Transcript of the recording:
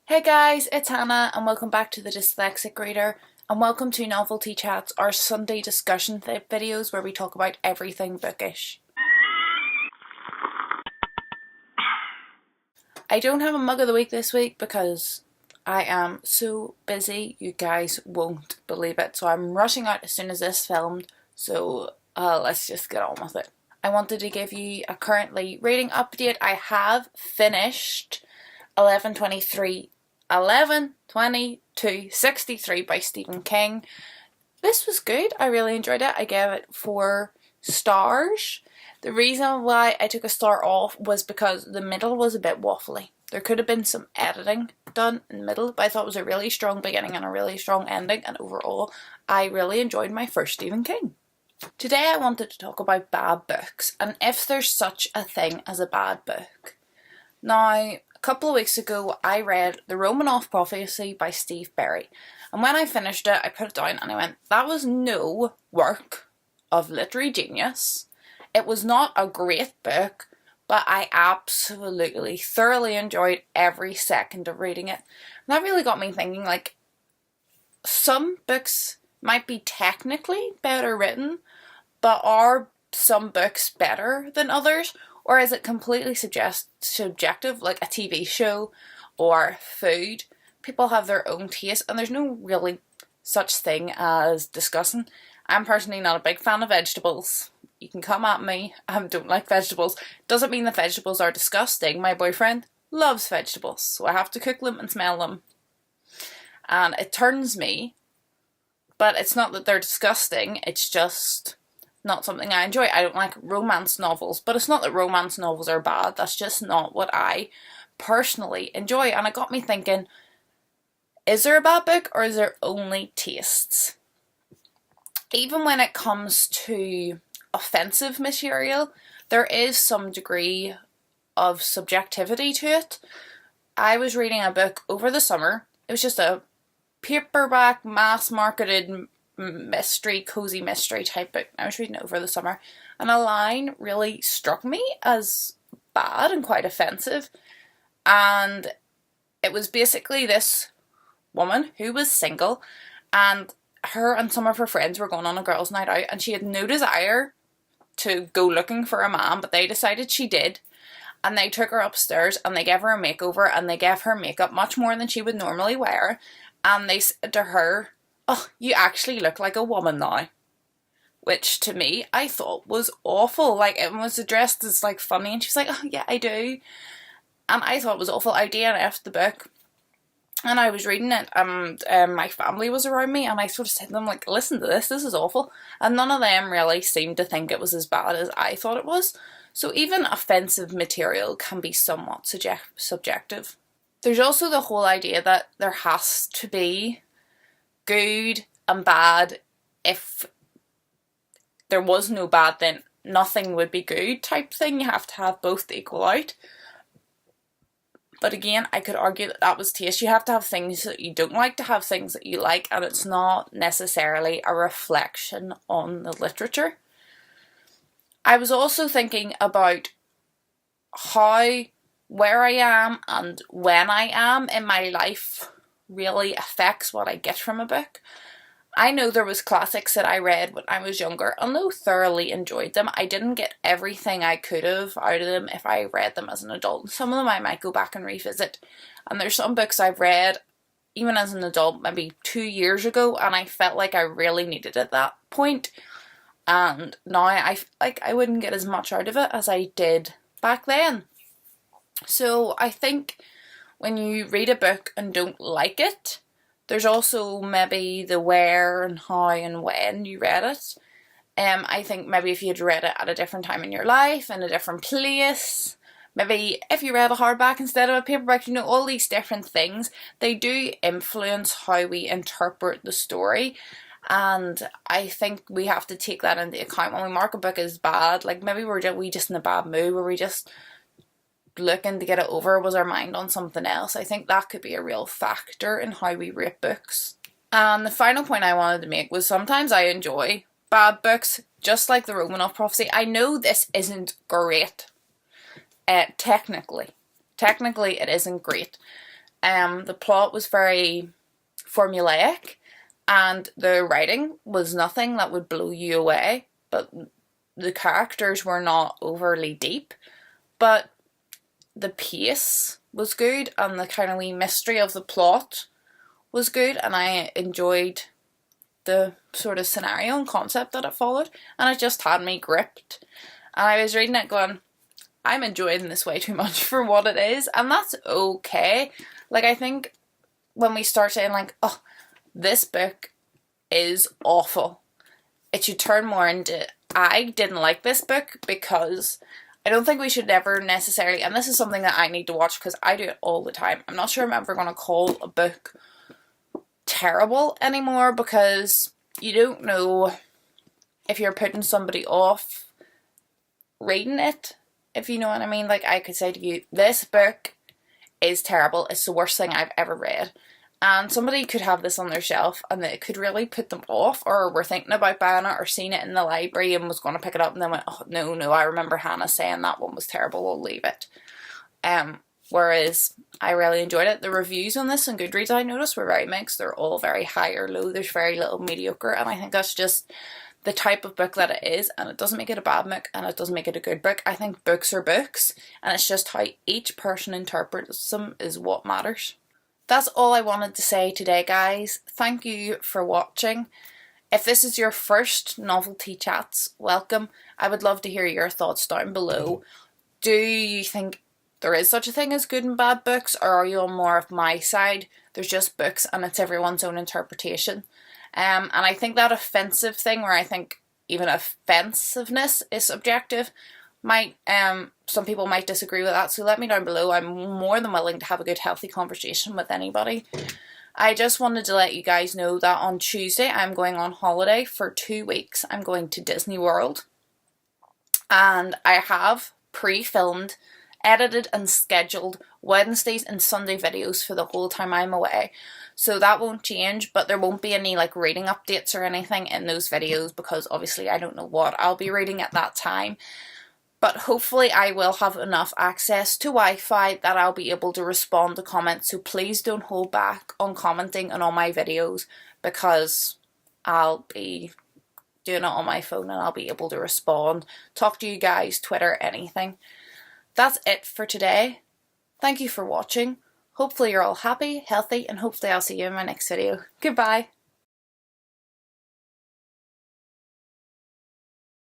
Hey guys, it's Hannah and welcome back to the Dyslexic Reader and welcome to Novelty Chats, our Sunday discussion videos where we talk about everything bookish. I don't have a mug of the week this week because I am so busy, you guys won't believe it. So I'm rushing out as soon as this filmed, so let's just get on with it. I wanted to give you a currently reading update. I have finished 11/22/63 by Stephen King. This was good. I really enjoyed it. I gave it 4 stars. The reason why I took a star off was because the middle was a bit waffly. There could have been some editing done in the middle, but I thought it was a really strong beginning and a really strong ending, and overall I really enjoyed my first Stephen King. Today I wanted to talk about bad books and if there's such a thing as a bad book. Now, a couple of weeks ago I read The Romanov Prophecy by Steve Berry, and when I finished it I put it down and I went, that was no work of literary genius. It was not a great book, but I absolutely thoroughly enjoyed every second of reading it. And that really got me thinking, like, some books might be technically better written, but are some books better than others? Or is it completely subjective, like a TV show or food? People have their own taste and there's no really such thing as discussing. I'm personally not a big fan of vegetables. You can come at me, I don't like vegetables. Doesn't mean the vegetables are disgusting. My boyfriend loves vegetables, so I have to cook them and smell them. And it turns me, but it's not that they're disgusting, it's just not something I enjoy. I don't like romance novels, but it's not that romance novels are bad, that's just not what I personally enjoy. And it got me thinking, is there a bad book or is there only tastes? Even when it comes to offensive material, there is some degree of subjectivity to it. I was reading a book over the summer. It was just a paperback, mass-marketed mystery, cozy mystery type book. I was reading it over the summer, and a line really struck me as bad and quite offensive. And it was basically this woman who was single, and her and some of her friends were going on a girls' night out, and she had no desire to go looking for a man, but they decided she did. And they took her upstairs and they gave her a makeover and they gave her makeup much more than she would normally wear. And they said to her, "Oh, you actually look like a woman now." Which to me, I thought was awful. Like, it was addressed as like funny and she was like, "Oh yeah, I do." And I thought it was awful. I DNF'd the book. And I was reading it and my family was around me and I sort of said to them, like, listen to this is awful. And none of them really seemed to think it was as bad as I thought it was. So even offensive material can be somewhat subjective. There's also the whole idea that there has to be good and bad. If there was no bad, then nothing would be good type thing. You have to have both to equal out. But again, I could argue that that was taste. You have to have things that you don't like to have things that you like, and it's not necessarily a reflection on the literature. I was also thinking about how where I am and when I am in my life really affects what I get from a book. I know there was classics that I read when I was younger, and though thoroughly enjoyed them, I didn't get everything I could have out of them if I read them as an adult. Some of them I might go back and revisit. And there's some books I've read, even as an adult, maybe 2 years ago, and I felt like I really needed it at that point. And now I feel like I wouldn't get as much out of it as I did back then. So I think when you read a book and don't like it, there's also maybe the where and how and when you read it. I think maybe if you'd read it at a different time in your life, in a different place, maybe if you read a hardback instead of a paperback, you know, all these different things, they do influence how we interpret the story. And I think we have to take that into account when we mark a book as bad. Like, maybe we just in a bad mood, were we just looking to get it over, was our mind on something else? I think that could be a real factor in how we rate books. And the final point I wanted to make was sometimes I enjoy bad books, just like The Romanov Prophecy. I know this isn't great, technically. Technically it isn't great. The plot was very formulaic, and the writing was nothing that would blow you away, but the characters were not overly deep, but the pace was good, and the kind of wee mystery of the plot was good, and I enjoyed the sort of scenario and concept that it followed, and it just had me gripped. And I was reading it going, I'm enjoying this way too much for what it is, and that's okay. Like, I think when we start saying like, oh, this book is awful, it should turn more into, I didn't like this book, because I don't think we should ever necessarily, and this is something that I need to watch because I do it all the time. I'm not sure I'm ever going to call a book terrible anymore, because you don't know if you're putting somebody off reading it, if you know what I mean. Like, I could say to you, this book is terrible, it's the worst thing I've ever read, and somebody could have this on their shelf and it could really put them off, or were thinking about buying it or seen it in the library and was going to pick it up and then went, oh no, I remember Hannah saying that one was terrible, we'll leave it. Whereas I really enjoyed it. The reviews on this on Goodreads, I noticed, were very mixed. They're all very high or low. There's very little mediocre, and I think that's just the type of book that it is, and it doesn't make it a bad book and it doesn't make it a good book. I think books are books, and it's just how each person interprets them is what matters. That's all I wanted to say today, guys. Thank you for watching. If this is your first Novelty Chats, welcome. I would love to hear your thoughts down below. Do you think there is such a thing as good and bad books, or are you on more of my side? There's just books and it's everyone's own interpretation. And I think that offensive thing, where I think even offensiveness is subjective, might some people might disagree with that, so let me down below. I'm more than willing to have a good healthy conversation with anybody. I just wanted to let you guys know that on Tuesday I'm going on holiday for 2 weeks. I'm going to Disney World, and I have pre-filmed, edited and scheduled Wednesdays and Sunday videos for the whole time I'm away. So that won't change, but there won't be any like reading updates or anything in those videos, because obviously I don't know what I'll be reading at that time. But hopefully I will have enough access to Wi-Fi that I'll be able to respond to comments, so please don't hold back on commenting on all my videos, because I'll be doing it on my phone and I'll be able to respond, talk to you guys, Twitter, anything. That's it for today. Thank you for watching. Hopefully you're all happy, healthy, and hopefully I'll see you in my next video. Goodbye.